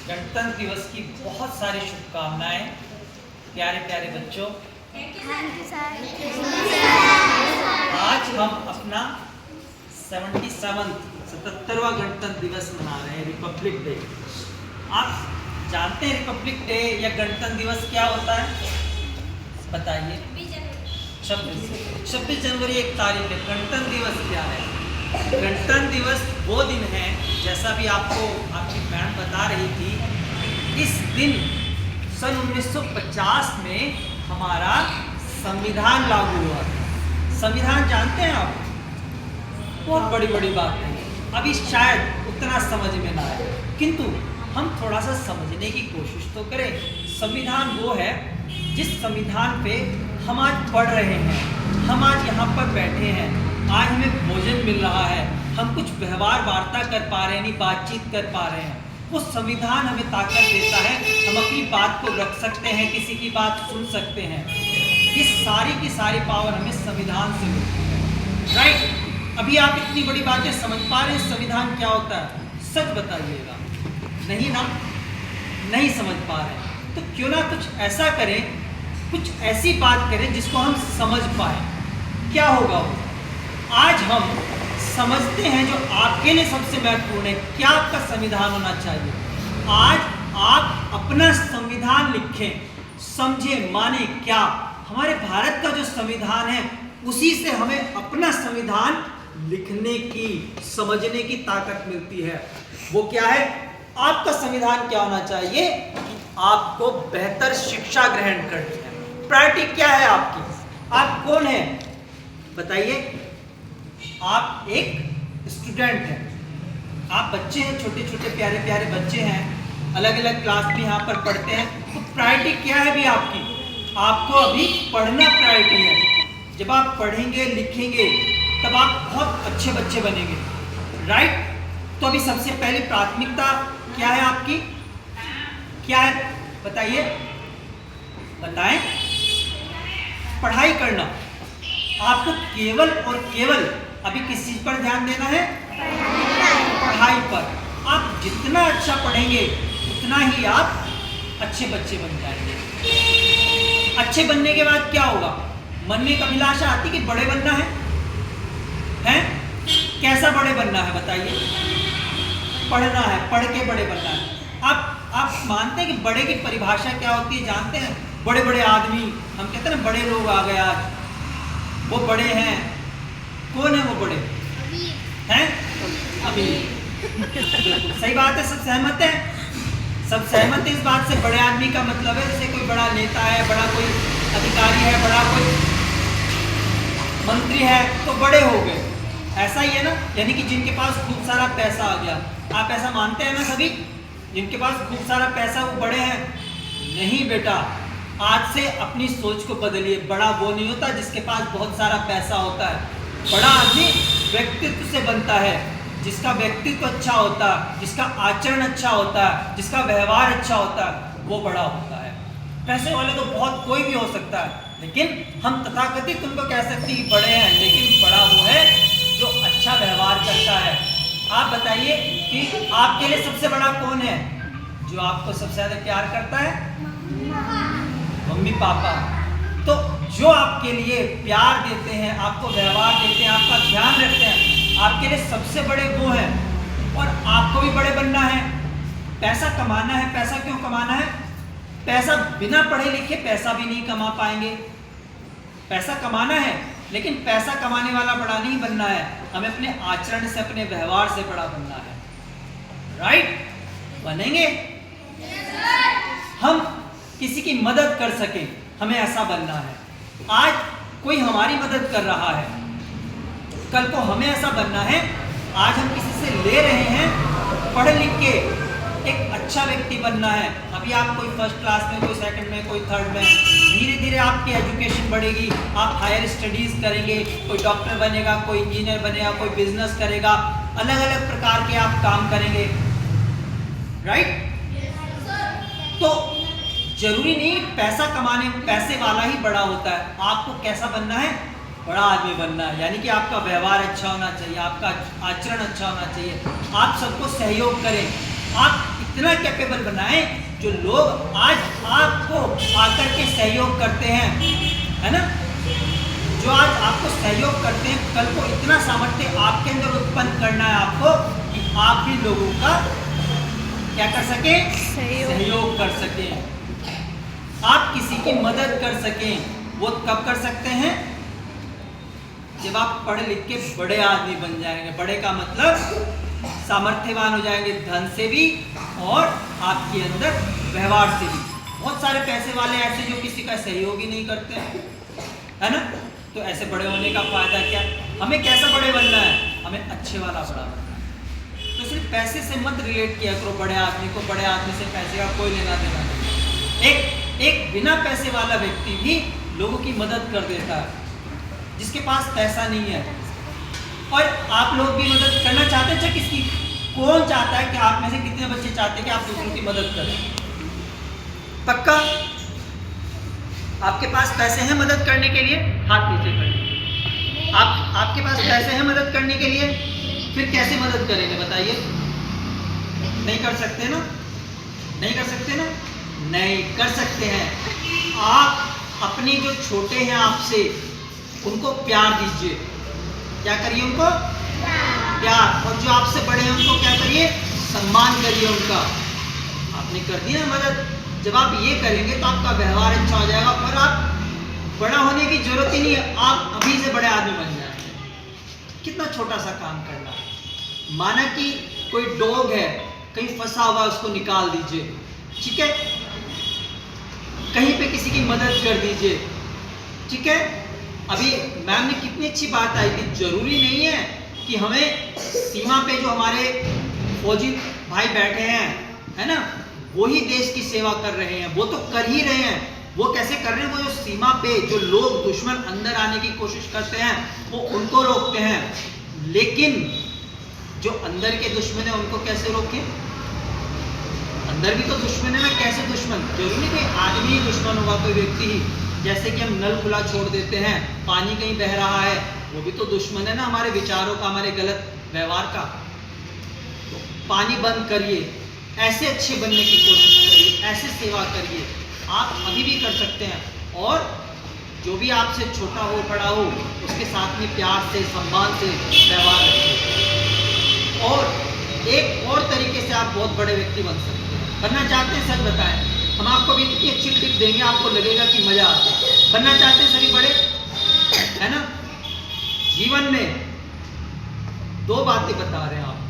गणतंत्र दिवस की बहुत सारी शुभकामनाएं प्यारे प्यारे बच्चों। आज हम अपना 77वां गणतंत्र दिवस मना रहे हैं, रिपब्लिक डे। आप जानते हैं रिपब्लिक डे या गणतंत्र दिवस क्या होता है? बताइए। 26 जनवरी एक तारीख है। गणतंत्र दिवस क्या है? गणतंत्र दिवस वो दिन है, जैसा भी आपको आपकी मैम बता रही थी, इस दिन सन 1950 में हमारा संविधान लागू हुआ। संविधान जानते हैं आप? बहुत बड़ी बड़ी बात है, अभी शायद उतना समझ में ना आए, किंतु हम थोड़ा सा समझने की कोशिश तो करें। संविधान वो है जिस संविधान पे हम आज पढ़ रहे हैं, हम आज यहाँ पर बैठे हैं, आज हमें भोजन मिल रहा है, हम कुछ व्यवहार वार्ता कर पा रहे हैं, नहीं बातचीत कर पा रहे हैं। वो संविधान हमें ताकत देता है, हम अपनी बात को रख सकते हैं, किसी की बात सुन सकते हैं। ये सारी की सारी पावर हमें संविधान से मिलती है, राइट? अभी आप इतनी बड़ी बातें समझ पा रहे हैं संविधान क्या होता है? सच बताइएगा। नहीं ना? नहीं समझ पा रहे तो क्यों ना कुछ ऐसा करें, कुछ ऐसी बात करें जिसको हम समझ पाए। क्या होगा वो? आज हम समझते हैं जो आपके लिए सबसे महत्वपूर्ण है। क्या आपका संविधान होना चाहिए? आज आप अपना संविधान लिखें, समझे, माने क्या हमारे भारत का जो संविधान है उसी से हमें अपना संविधान लिखने की, समझने की ताकत मिलती है। वो क्या है? आपका संविधान क्या होना चाहिए? आपको बेहतर शिक्षा ग्रहण करनी है। प्रायोरिटी क्या है आपकी? आप कौन है बताइए? आप एक स्टूडेंट हैं, आप बच्चे हैं, छोटे छोटे प्यारे प्यारे बच्चे हैं, अलग अलग क्लास में यहाँ पर पढ़ते हैं। तो प्रायोरिटी क्या है भी आपकी? आपको अभी पढ़ना प्रायोरिटी है। जब आप पढ़ेंगे लिखेंगे तब आप बहुत अच्छे बच्चे बनेंगे, राइट? तो अभी सबसे पहली प्राथमिकता क्या है आपकी? क्या है बताइए, बताएं। पढ़ाई करना। आपको केवल और केवल अभी किस चीज पर ध्यान देना है? पढ़ाई पर। आप जितना अच्छा पढ़ेंगे उतना ही आप अच्छे बच्चे बन जाएंगे। अच्छे बनने के बाद क्या होगा? मन में एक अभिलाषा आती कि बड़े बनना है, हैं? कैसा बड़े बनना है बताइए? पढ़ना है, पढ़ के बड़े बनना है। आप मानते हैं कि बड़े की परिभाषा क्या होती है? जानते हैं? बड़े बड़े आदमी, हम कहते हैं ना बड़े लोग आ गए आज, वो बड़े हैं। कौन है वो बड़े? हैं? अभी बिल्कुल सही बात है, सब सहमत है। सब सहमत है इस बात से। बड़े आदमी का मतलब है जैसे कोई बड़ा नेता है, बड़ा कोई अधिकारी है, बड़ा कोई मंत्री है तो बड़े हो गए, ऐसा ही है ना? यानी कि जिनके पास खूब सारा पैसा आ गया। आप ऐसा मानते हैं ना सभी? जिनके पास खूब सारा पैसा वो बड़े हैं? नहीं बेटा, आज से अपनी सोच को बदलिए। बड़ा वो नहीं होता जिसके पास बहुत सारा पैसा होता है। बड़ा आदमी व्यक्तित्व से बनता है, जिसका व्यक्तित्व अच्छा होता है, जिसका आचरण अच्छा होता है, जिसका व्यवहार अच्छा होता है, वो बड़ा होता है। पैसे वाले तो बहुत कोई भी हो सकता है, लेकिन हम तथाकथित उनको कह सकते हैं बड़े हैं, लेकिन बड़ा वो है जो अच्छा व्यवहार करता है। आप बताइए कि आपके लिए सबसे बड़ा कौन है? जो आपको सबसे ज्यादा प्यार करता है? Mummy papa. तो जो आपके लिए प्यार देते हैं, आपको व्यवहार देते हैं, आपका ध्यान रखते हैं, आपके लिए सबसे बड़े वो हैं। और आपको भी बड़े बनना है, पैसा कमाना है। पैसा क्यों कमाना है? पैसा बिना पढ़े लिखे पैसा भी नहीं कमा पाएंगे। पैसा कमाना है, लेकिन पैसा कमाने वाला बड़ा नहीं बनना है, हमें अपने आचरण से, अपने व्यवहार से बड़ा बनना है, राइट? बनेंगे? हम किसी की मदद कर सकें, हमें ऐसा बनना है। आज कोई हमारी मदद कर रहा है, कल को हमें ऐसा बनना है। आज हम किसी से ले रहे हैं, पढ़ लिख के एक अच्छा व्यक्ति बनना है। अभी आप कोई फर्स्ट क्लास में, कोई सेकंड में, कोई थर्ड में, धीरे धीरे आपकी एजुकेशन बढ़ेगी, आप हायर स्टडीज करेंगे, कोई डॉक्टर बनेगा, कोई इंजीनियर बनेगा, कोई बिजनेस करेगा, अलग अलग प्रकार के आप काम करेंगे, राइट? तो जरूरी नहीं पैसा कमाने, पैसे वाला ही बड़ा होता है। आपको कैसा बनना है? बड़ा आदमी बनना है। यानी कि आपका व्यवहार अच्छा होना चाहिए, आपका आचरण अच्छा होना चाहिए, आप सबको सहयोग करें, आप इतना कैपेबल बनाएं जो लोग आज आपको आकर के सहयोग करते हैं, है ना, जो आज आपको सहयोग करते हैं, कल को इतना सामर्थ्य आपके अंदर उत्पन्न करना है आपको कि आप भी लोगों का क्या कर सकें, सहयोग कर सकें, आप किसी की मदद कर सकें। वो कब कर सकते हैं, जब आप पढ़ लिख के बड़े आदमी बन जाएंगे। बड़े का मतलब सामर्थ्यवान हो जाएंगे, धन से भी और आपके अंदर व्यवहार से भी। बहुत सारे पैसे वाले ऐसे जो किसी का सहयोग ही नहीं करते हैं, है ना। तो ऐसे बड़े होने का फायदा क्या, हमें कैसा बड़े बनना है, हमें अच्छे वाला बड़ा बनना है। तो सिर्फ पैसे से मत रिलेट किया करो बड़े आदमी को, बड़े आदमी से पैसे का कोई लेना देना नहीं। एक बिना पैसे वाला व्यक्ति भी लोगों की मदद कर देता है, जिसके पास पैसा नहीं है। और आप लोग भी मदद करना चाहते हैं, किसकी, कौन चाहता है कि आप में से कितने बच्चे चाहते हैं कि आप दूसरों की मदद करें? पक्का आपके पास पैसे हैं मदद करने के लिए, हाथ नीचे करें। आपके पास पैसे हैं मदद करने के लिए, फिर कैसे मदद करेंगे बताइए? नहीं कर सकते ना, नहीं कर सकते ना, नहीं कर सकते हैं। आप अपनी जो छोटे हैं आपसे, उनको प्यार दीजिए। क्या करिए? उनको प्यार। और जो आपसे बड़े हैं उनको क्या करिए? सम्मान करिए उनका। आपने कर दिया मदद। जब आप ये करेंगे तो आपका व्यवहार अच्छा हो जाएगा और आप बड़ा होने की जरूरत ही नहीं है, आप अभी से बड़े आदमी बन जाएंगे। कितना छोटा सा काम करना है। माना कि कोई डॉग है कहीं फंसा हुआ, उसको निकाल दीजिए, ठीक है। कहीं पे किसी की मदद कर दीजिए, ठीक है। अभी मैम ने कितनी अच्छी बात आई कि जरूरी नहीं है कि हमें सीमा पे जो हमारे फौजी भाई बैठे हैं, है ना, वो ही देश की सेवा कर रहे हैं। वो तो कर ही रहे हैं। वो कैसे कर रहे हैं? वो जो सीमा पे जो लोग दुश्मन अंदर आने की कोशिश करते हैं, वो उनको रोकते हैं। लेकिन जो अंदर के दुश्मन है उनको कैसे रोकें? अंदर भी तो दुश्मन है ना। कैसे दुश्मन? जरूरी कोई आदमी ही दुश्मन होगा, कोई व्यक्ति ही। जैसे कि हम नल खुला छोड़ देते हैं, पानी कहीं बह रहा है, वो भी तो दुश्मन है ना हमारे विचारों का, हमारे गलत व्यवहार का। तो पानी बंद करिए, ऐसे अच्छे बनने की कोशिश करिए, ऐसे सेवा करिए। आप अभी भी कर सकते हैं। और जो भी आपसे छोटा हो बड़ा हो, उसके साथ में प्यार से, सम्मान से व्यवहार रखिए। और एक और तरीके से आप बहुत बड़े व्यक्ति बन सकते हैं। बनना चाहते हैं? सच बताएं। हम आपको भी इतनी अच्छी टिप देंगे, आपको लगेगा कि मजा आता है। बनना चाहते हैं सभी बड़े, है ना। जीवन में दो बातें बता रहे हैं आपको।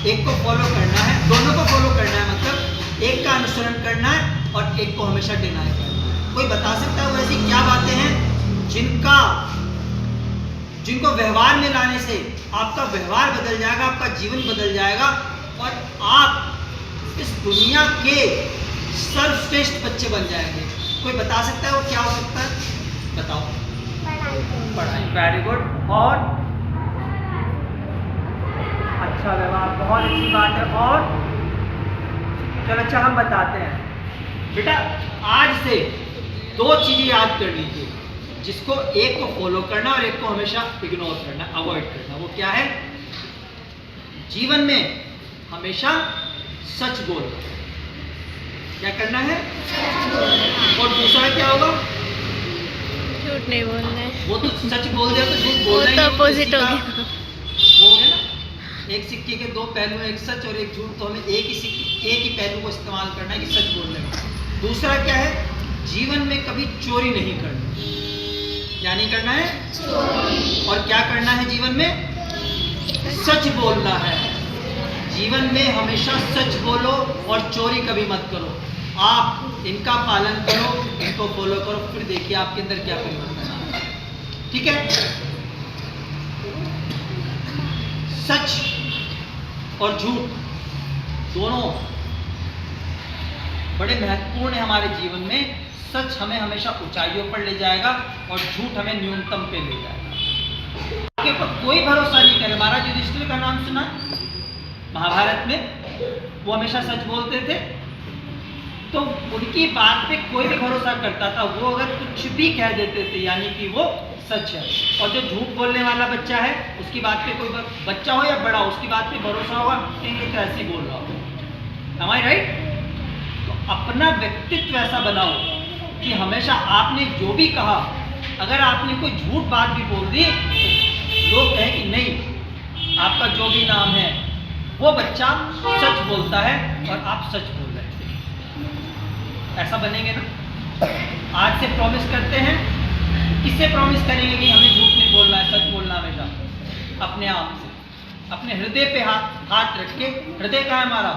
एक को फॉलो करना है, दोनों को फॉलो करना है। मतलब एक का अनुसरण करना है और एक को हमेशा डिनाई करना है। कोई बता सकता है वो ऐसी क्या बातें हैं जिनको व्यवहार में लाने से आपका व्यवहार बदल जाएगा, आपका जीवन बदल जाएगा और आप इस दुनिया के सर्वश्रेष्ठ बच्चे बन जाएंगे? कोई बता सकता है वो क्या हो सकता है? बताओ। पढ़ाई। Very good. और अच्छा व्यवहार, बहुत अच्छी बात है। और चलो अच्छा हम बताते हैं बेटा। आज से दो चीजें याद कर लीजिए, जिसको एक को फॉलो करना और एक को हमेशा इग्नोर करना, अवॉइड करना। वो क्या है? जीवन में हमेशा सच बोलना। क्या करना है? और दूसरा क्या होगा? झूठ नहीं बोलना है। वो तो सच बोल दिया तो झूठ बोलना ही, वो तो अपोजिट हो गया। वो हो गया ना। एक सिक्के के दो पहलू हैं, एक सच और एक झूठ। तो हमें एक ही पहलू को इस्तेमाल करना है कि सच बोलने में। दूसरा क्या है? जीवन में कभी चोरी नहीं करनी। क्या नहीं करना है? चोरी। और क्या करना है जीवन में? सच बोलना है। जीवन में हमेशा सच बोलो और चोरी कभी मत करो। आप इनका पालन करो, इनको फॉलो करो, फिर देखिए आपके अंदर क्या परिवर्तन आता है। ठीक है। सच और झूठ दोनों बड़े महत्वपूर्ण है हमारे जीवन में। सच हमें हमेशा ऊंचाइयों पर ले जाएगा और झूठ हमें न्यूनतम पे ले जाएगा। आपके ऊपर कोई भरोसा नहीं करे। महाराज युधिष्ठिर का नाम सुना महाभारत में? वो हमेशा सच बोलते थे, तो उनकी बात पे कोई भी भरोसा करता था। वो अगर कुछ भी कह देते थे यानी कि वो सच है। और जो झूठ बोलने वाला बच्चा है, उसकी बात पे कोई बच्चा हो या बड़ा हो, उसकी बात पे भरोसा होगा कि ये तो ऐसे ही बोल रहा हो। Am I right? तो अपना व्यक्तित्व ऐसा बनाओ कि हमेशा आपने जो भी कहा, अगर आपने कोई झूठ बात भी बोल दी तो लोग कहें कि नहीं, आपका जो भी नाम है वो बच्चा सच बोलता है और आप सच बोल रहे हैं। ऐसा बनेंगे ना? आज से प्रॉमिस करते हैं। किससे प्रॉमिस करेंगे कि हमें झूठ नहीं बोलना है, सच बोलना हमेशा? अपने आप से, अपने हृदय पे हाथ रख के। हृदय कहाँ है हमारा?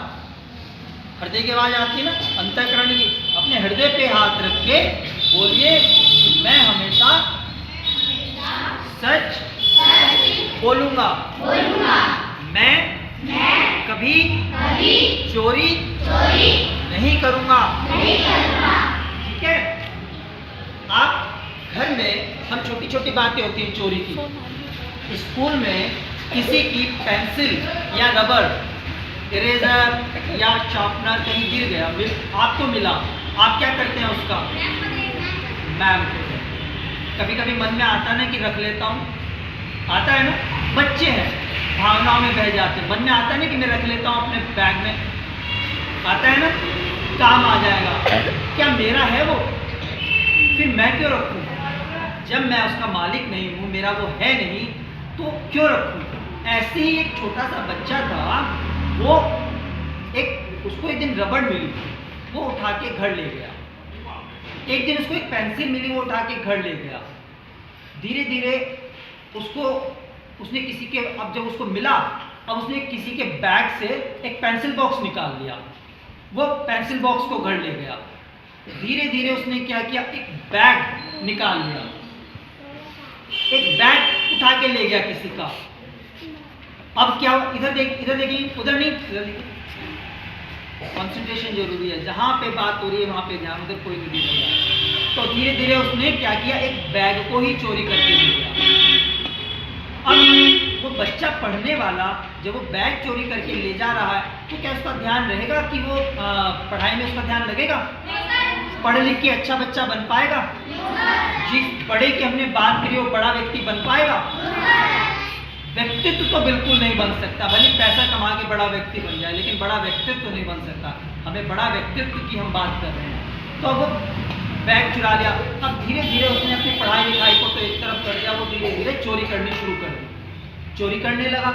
हृदय की आवाज आती है ना, अंतःकरण की। अपने हृदय पे हाथ रख के बोलिए कि मैं हमेशा सच बोलूंगा, मैं कभी चोरी नहीं करूंगा। ठीक है? आप घर में, हम छोटी छोटी बातें होती हैं चोरी की। स्कूल में किसी की पेंसिल या रबर, इरेजर या शार्पनर कहीं गिर गया, आपको मिला, आप क्या करते हैं उसका? मैम कहते हैं। कभी कभी मन में आता ना कि रख लेता हूँ, आता है ना? बच्चे हैं, भावनाओं में बह जाते हैं। मन में आता है ना कि मैं रख लेता हूँ अपने बैग में, आता है ना? काम आ जाएगा। क्या मेरा है वो? फिर मैं क्यों रखूँ? जब मैं उसका मालिक नहीं हूँ, मेरा वो है नहीं, तो क्यों रखूँ? ऐसे ही एक छोटा सा बच्चा था, वो उसको एक दिन रबड़ मिली, वो उठा के घर ले गया। एक दिन उसको एक पेंसिल मिली, वो उठा के घर ले गया। धीरे धीरे उसने किसी के, अब जब उसको मिला, अब उसने किसी के बैग से एक पेंसिल बॉक्स निकाल लिया, वो पेंसिल बॉक्स को घर ले गया। धीरे धीरे उसने क्या किया, एक बैग निकाल लिया, एक बैग उठा के ले गया किसी का। अब क्या, इधर देखिए, उधर नहीं, इधर देखिए। कंसंट्रेशन जरूरी है, जहां पे बात हो रही है वहां पे ध्यान, उधर कोई नहीं दिख रहा। तो धीरे धीरे उसने क्या किया, एक बैग को ही चोरी करके ले गया। अब वो बच्चा पढ़ने वाला जब वो बैग चोरी करके ले जा रहा है, तो क्या उसका ध्यान रहेगा कि वो पढ़ाई में उसका ध्यान लगेगा? पढ़ लिख के अच्छा बच्चा बन पाएगा? जिस बड़े की हमने बात करी वो बड़ा व्यक्ति बन पाएगा? व्यक्तित्व तो बिल्कुल नहीं बन सकता। भले पैसा कमा के बड़ा व्यक्ति बन जाए, लेकिन बड़ा व्यक्तित्व तो नहीं बन सकता। हमें बड़ा व्यक्तित्व की हम बात कर रहे हैं। तो वो बैग चुरा लिया। अब धीरे धीरे उसने अपनी पढ़ाई लिखाई को तो एक तरफ कर दिया, वो धीरे धीरे चोरी करनी शुरू कर दी। चोरी करने लगा।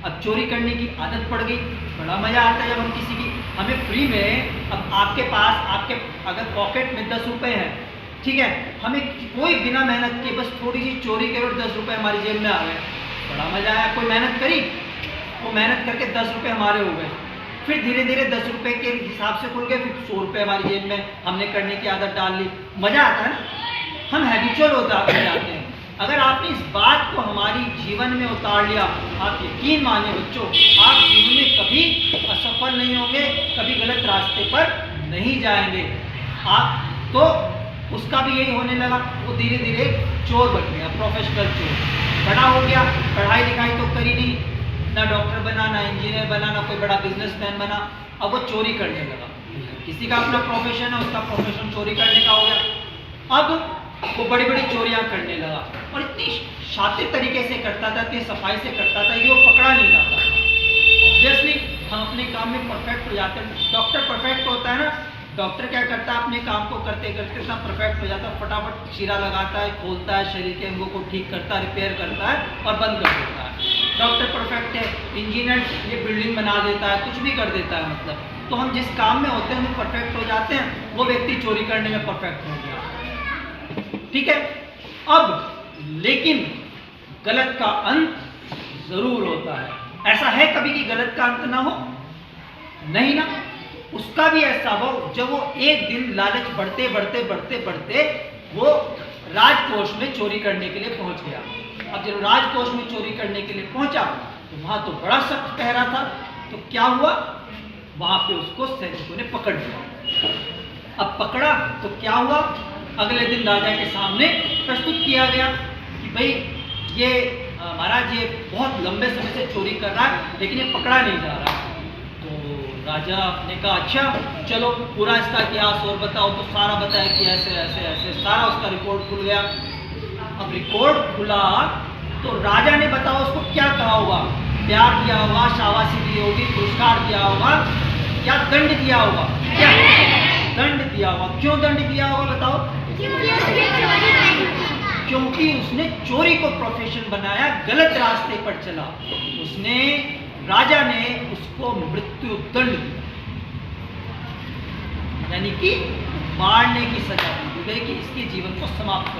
अब चोरी करने की आदत पड़ गई। बड़ा मजा आता है जब हम किसी की, हमें फ्री में, अब आपके पास, आपके अगर पॉकेट में 10 रुपए है, ठीक है, हमें कोई बिना मेहनत के बस थोड़ी सी चोरी के और 10 रुपए हमारी जेब में आ गए, बड़ा मजा आया। कोई मेहनत करी, वो मेहनत करके 10 रुपए हमारे हो गए। फिर धीरे धीरे 10 रुपए के हिसाब से खुल गए, फिर 100 रुपए हमारी जेब में हमने करने की आदत डाल ली। मजा आता है ना, हम हैबिचुअल हो जाते हैं। अगर आपने इस बात को हमारी जीवन में उतार लिया, आप यकीन मानिए बच्चों, आप जीवन में कभी असफल नहीं होंगे, कभी गलत रास्ते पर नहीं जाएंगे। आप तो उसका भी यही होने लगा, वो धीरे धीरे चोर बन गया, प्रोफेशनल चोर। बड़ा हो गया, पढ़ाई लिखाई तो करी नहीं, ना डॉक्टर बना, ना इंजीनियर बना, ना कोई बड़ा बिजनेसमैन बना। अब वो चोरी करने लगा। किसी का अपना प्रोफेशन है, उसका प्रोफेशन चोरी करने का हो गया। अब वो बड़ी बड़ी चोरियां करने लगा, और इतनी शातिर तरीके से करता था, इतनी सफाई से करता था कि वो पकड़ा नहीं जाता था। ऑब्वियसली हम अपने काम में परफेक्ट हो जाते हैं। डॉक्टर परफेक्ट होता है ना, डॉक्टर क्या करता है, अपने काम को करते करते इतना परफेक्ट हो जाता है, फटाफट चीरा लगाता है, खोलता है, शरीर के अंगों को ठीक करता है, रिपेयर करता है और बंद कर देता है। डॉक्टर परफेक्ट है। इंजीनियर ये बिल्डिंग बना देता है, कुछ भी कर देता है। मतलब तो हम जिस काम में होते हैं हम परफेक्ट हो जाते हैं, वो व्यक्ति चोरी करने में परफेक्ट हो गया। ठीक है, अब लेकिन गलत का अंत जरूर होता है। ऐसा है कभी कि गलत का अंत ना हो? नहीं ना। उसका भी ऐसा हो जब वो एक दिन लालच बढ़ते बढ़ते बढ़ते बढ़ते वो राजकोष में चोरी करने के लिए पहुंच गया। अब जब राजकोष में चोरी करने के लिए पहुंचा तो वहां तो बड़ा सख्त पहरा था। तो क्या हुआ, वहां पे उसको सैनिकों ने पकड़ लिया। अब पकड़ा तो क्या हुआ, अगले दिन राजा के सामने प्रस्तुत किया गया कि भाई ये महाराज ये बहुत लंबे समय से चोरी कर रहा है, लेकिन ये पकड़ा नहीं जा रहा। तो राजा ने कहा अच्छा चलो पूरा इसका इतिहास और बताओ। तो सारा बताया कि ऐसे ऐसे ऐसे, सारा उसका रिकॉर्ड खुल गया। अब रिकॉर्ड खुला तो राजा ने बताओ उसको क्या कहा होगा, प्यार दिया होगा, शाबाशी दी होगी, पुरस्कार दिया होगा, क्या दंड दिया होगा? क्या दंड दिया होगा? क्यों दंड दिया होगा बताओ? क्योंकि उसने चोरी को प्रोफेशन बनाया, गलत रास्ते पर चला, उसने राजा ने उसको मृत्यु दंड दिया, यानी कि मारने की सजा दी गई कि इसके जीवन को समाप्त